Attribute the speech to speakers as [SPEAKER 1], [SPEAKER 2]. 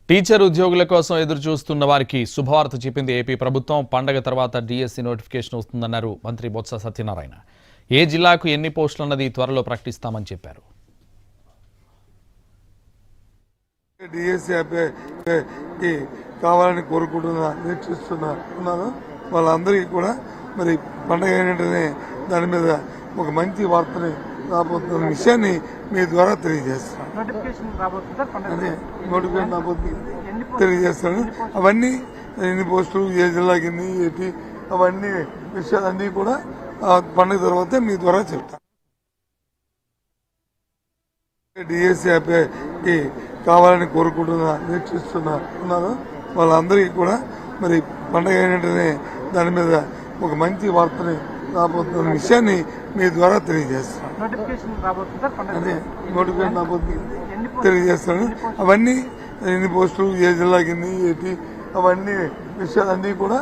[SPEAKER 1] Teacher ఉద్యోగుల కోసం ఎదురు చూస్తున్న వారికి శుభవార్త చెప్పింది ఏపీ ప్రభుత్వం. పండగ తర్వాత డిఎస్సి నోటిఫికేషన్ వస్తుందన్నారు మంత్రి బొత్స సత్యనారాయణ. ఏ జిల్లాకు ఎన్ని పోస్టులు అన్నది త్వరలో ప్రకటిస్తామని చెప్పారు.
[SPEAKER 2] డిఎస్సి కావాలని కోరుకుంటున్నా నిరీక్షిస్తున్నాను. వాళ్ళందరికీ కూడా మరి పండగ ఏంటంటే దాని మీద ఒక మంచి వార్తని రాబోతున్న విషయాన్ని మీ ద్వారా తెలియజేస్తాను. అదే నోటిఫికేషన్ రాబోతుంది తెలియజేస్తాను. అవన్నీ ఎన్ని పోస్టులు, ఏ జిల్లాకి ఎన్ని, ఏంటి, అవన్నీ విషయాలన్నీ కూడా పండుగ తర్వాత మీ ద్వారా చెప్తాను. డిఎస్సి కావాలని కోరుకుంటున్నా నిరీక్షిస్తున్నాను. వాళ్ళందరికీ కూడా మరి పండగ ఏంటంటే దాని మీద ఒక మంచి వార్తని రాబోతున్న విషయాన్ని మీ ద్వారా తెలియజేస్తాను. అదే నోటిఫికేషన్ రాబోతుంది తెలియజేస్తాను. అవన్నీ ఎన్ని పోస్టులు, ఏ జిల్లాకి ఎన్ని, ఏంటి, అవన్నీ విషయాలన్నీ కూడా